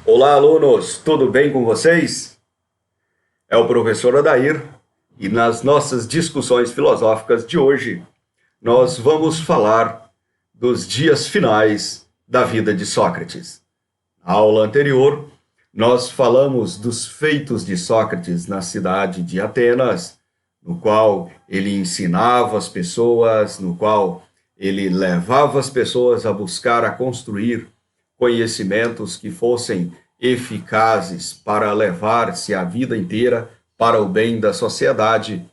Olá, alunos, tudo bem com vocês? É o professor Adair e nas nossas discussões filosóficas de hoje, nós vamos falar dos dias finais da vida de Sócrates. Na aula anterior, nós falamos dos feitos de Sócrates na cidade de Atenas, no qual ele ensinava as pessoas, no qual ele levava as pessoas a buscar, a construir conhecimentos que fossem eficazes para levar-se a vida inteira para o bem da sociedade.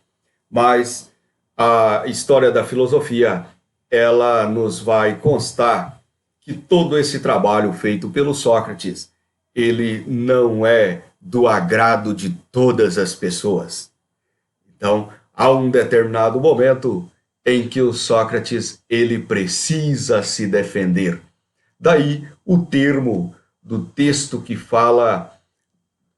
Mas a história da filosofia, ela nos vai constar que todo esse trabalho feito pelo Sócrates, ele não é do agrado de todas as pessoas. Então, há um determinado momento em que o Sócrates, ele precisa se defender. Daí o termo do texto que fala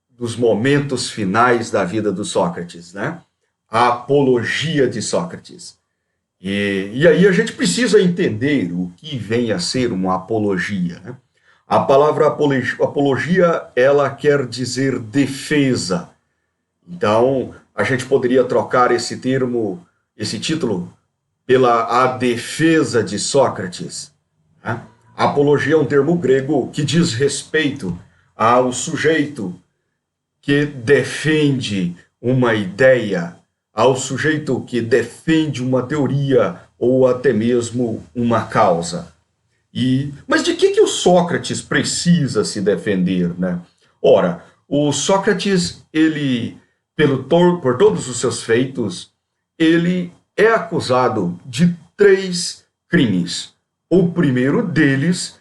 dos momentos finais da vida do Sócrates, né? A apologia de Sócrates. E aí a gente precisa entender o que vem a ser uma apologia, né? A palavra apologia, ela quer dizer defesa. Então, a gente poderia trocar esse termo, esse título, pela A Defesa de Sócrates, né? A apologia é um termo grego que diz respeito ao sujeito que defende uma ideia, ao sujeito que defende uma teoria ou até mesmo uma causa. Mas de que o Sócrates precisa se defender, né? Ora, o Sócrates, ele, por todos os seus feitos, ele é acusado de 3 crimes. O primeiro deles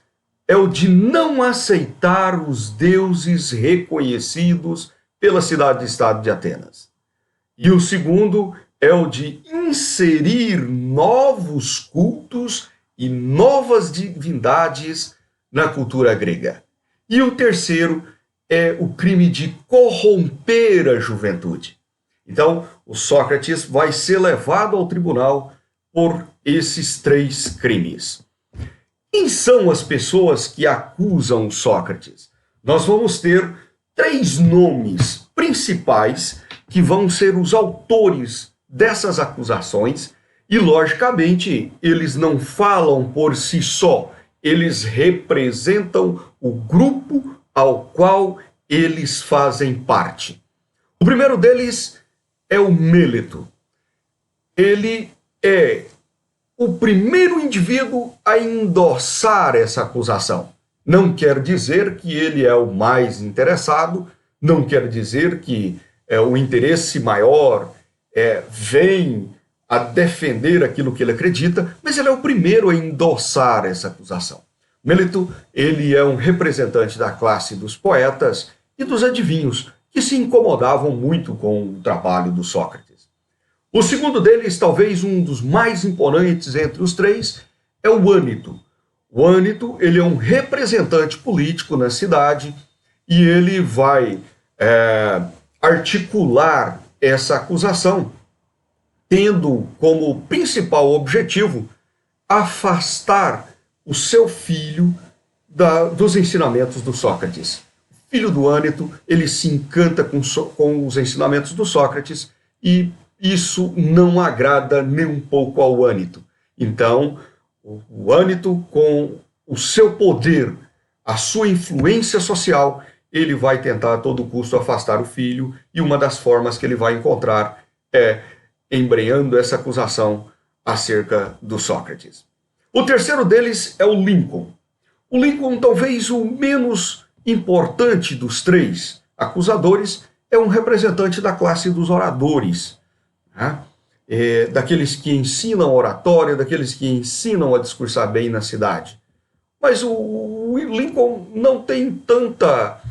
é o de não aceitar os deuses reconhecidos pela cidade-estado de Atenas. E o segundo é o de inserir novos cultos e novas divindades na cultura grega. E o terceiro é o crime de corromper a juventude. Então, o Sócrates vai ser levado ao tribunal por esses 3 crimes. Quem são as pessoas que acusam Sócrates? Nós vamos ter 3 nomes principais que vão ser os autores dessas acusações e, logicamente, eles não falam por si só, eles representam o grupo ao qual eles fazem parte. O primeiro deles é o Meleto. Ele é o primeiro indivíduo a endossar essa acusação. Não quer dizer que ele é o mais interessado, não quer dizer que o interesse maior vem a defender aquilo que ele acredita, mas ele é o primeiro a endossar essa acusação. Meleto, ele é um representante da classe dos poetas e dos adivinhos, que se incomodavam muito com o trabalho do Sócrates. O segundo deles, talvez um dos mais imponentes entre os 3, é o Ânito. O Ânito, ele é um representante político na cidade e ele vai articular essa acusação, tendo como principal objetivo afastar o seu filho dos ensinamentos do Sócrates. O filho do Ânito, ele se encanta com os ensinamentos do Sócrates e isso não agrada nem um pouco ao Ânito. Então, o Ânito, com o seu poder, a sua influência social, ele vai tentar a todo custo afastar o filho, e uma das formas que ele vai encontrar é embreando essa acusação acerca do Sócrates. O terceiro deles é o Lincoln. O Lincoln, talvez o menos importante dos 3 acusadores, é um representante da classe dos oradores, né? Daqueles que ensinam oratória, daqueles que ensinam a discursar bem na cidade. Mas o Lincoln não tem tanta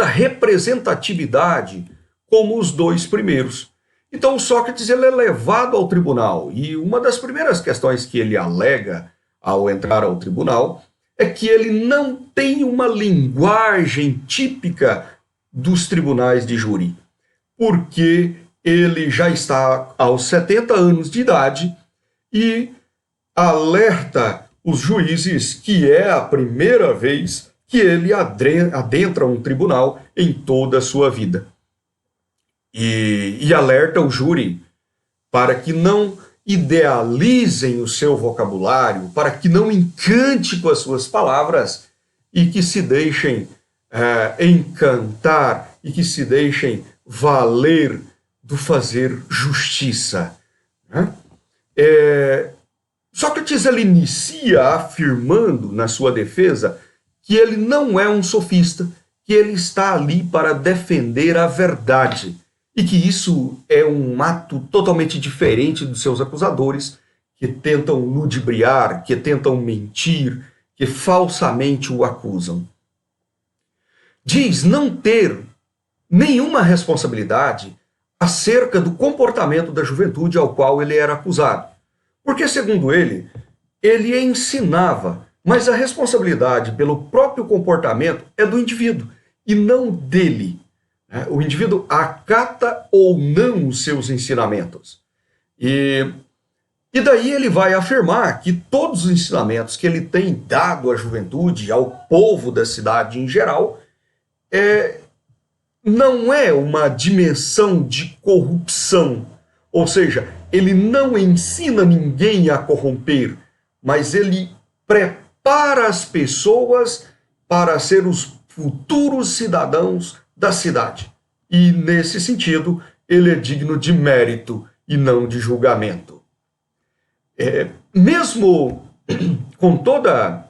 representatividade como os 2 primeiros. Então o Sócrates, ele é levado ao tribunal, e uma das primeiras questões que ele alega ao entrar ao tribunal é que ele não tem uma linguagem típica dos tribunais de júri, porque ele já está aos 70 anos de idade e alerta os juízes que é a primeira vez que ele adentra um tribunal em toda a sua vida. E alerta o júri para que não idealizem o seu vocabulário, para que não encante com as suas palavras e que se deixem encantar e que se deixem valer do fazer justiça. Né? Sócrates ele inicia afirmando na sua defesa que ele não é um sofista, que ele está ali para defender a verdade e que isso é um ato totalmente diferente dos seus acusadores que tentam ludibriar, que tentam mentir, que falsamente o acusam. Diz não ter nenhuma responsabilidade acerca do comportamento da juventude ao qual ele era acusado. Porque, segundo ele ensinava, mas a responsabilidade pelo próprio comportamento é do indivíduo e não dele. O indivíduo acata ou não os seus ensinamentos. E daí ele vai afirmar que todos os ensinamentos que ele tem dado à juventude, ao povo da cidade em geral, não é uma dimensão de corrupção. Ou seja, ele não ensina ninguém a corromper, mas ele prepara as pessoas para ser os futuros cidadãos da cidade. E, nesse sentido, ele é digno de mérito e não de julgamento. Mesmo com toda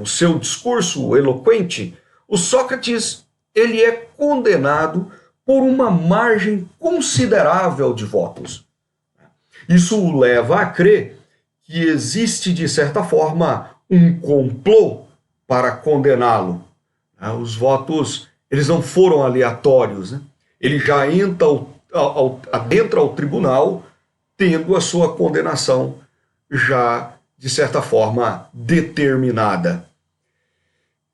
o seu discurso eloquente, o Sócrates ele é condenado por uma margem considerável de votos. Isso o leva a crer que existe, de certa forma, um complô para condená-lo. Os votos eles não foram aleatórios. Né? Ele já adentra ao tribunal tendo a sua condenação já, de certa forma, determinada.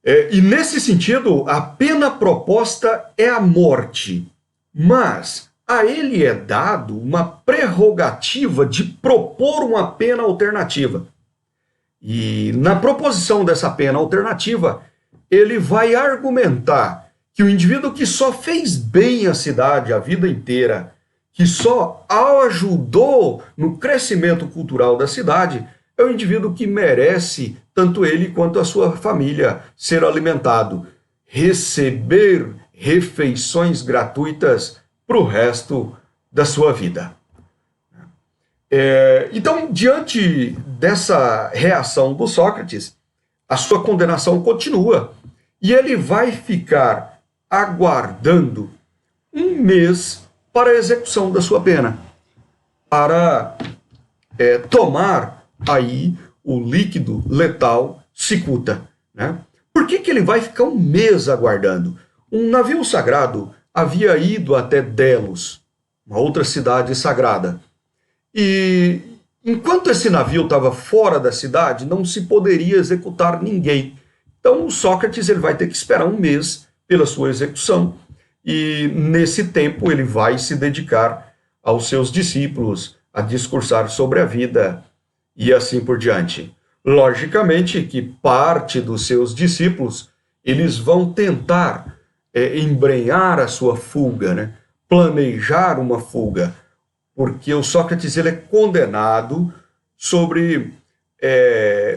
E nesse sentido, a pena proposta é a morte, mas a ele é dado uma prerrogativa de propor uma pena alternativa. E na proposição dessa pena alternativa, ele vai argumentar que o indivíduo que só fez bem à cidade a vida inteira, que só ajudou no crescimento cultural da cidade, é o indivíduo que merece, tanto ele quanto a sua família, ser alimentado, receber refeições gratuitas para o resto da sua vida. Então, diante dessa reação do Sócrates, a sua condenação continua e ele vai ficar aguardando um mês para a execução da sua pena, para tomar aí o líquido letal cicuta. Né? Por que ele vai ficar um mês aguardando? Um navio sagrado havia ido até Delos, uma outra cidade sagrada. E enquanto esse navio estava fora da cidade, não se poderia executar ninguém. Então, o Sócrates ele vai ter que esperar um mês pela sua execução. E, nesse tempo, ele vai se dedicar aos seus discípulos, a discursar sobre a vida e assim por diante. Logicamente que parte dos seus discípulos, eles vão tentar embrenhar a sua fuga, né? Planejar uma fuga, porque o Sócrates ele é condenado sobre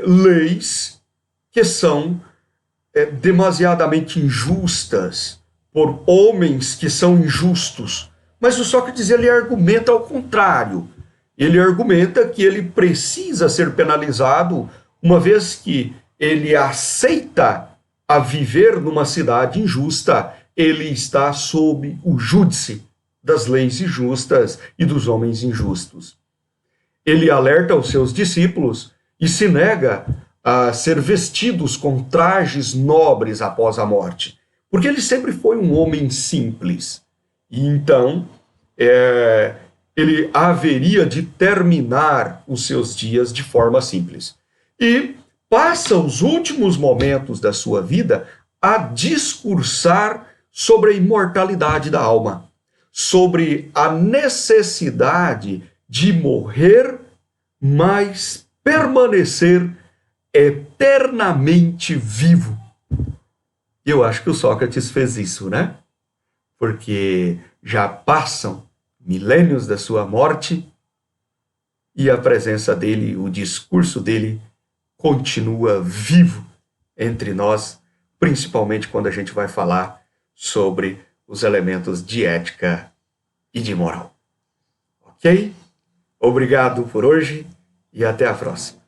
leis que são demasiadamente injustas, por homens que são injustos. Mas o Sócrates ele argumenta ao contrário. Ele argumenta que ele precisa ser penalizado, uma vez que ele aceita a viver numa cidade injusta, ele está sob o júdice das leis injustas e dos homens injustos. Ele alerta aos seus discípulos e se nega a ser vestidos com trajes nobres após a morte, porque ele sempre foi um homem simples. E então, ele haveria de terminar os seus dias de forma simples. E passa os últimos momentos da sua vida a discursar sobre a imortalidade da alma, sobre a necessidade de morrer, mas permanecer eternamente vivo Eu acho que o Sócrates fez isso, né? Porque já passam milênios da sua morte e a presença dele, o discurso dele, continua vivo entre nós, principalmente quando a gente vai falar sobre os elementos de ética e de moral. Ok? Obrigado por hoje e até a próxima.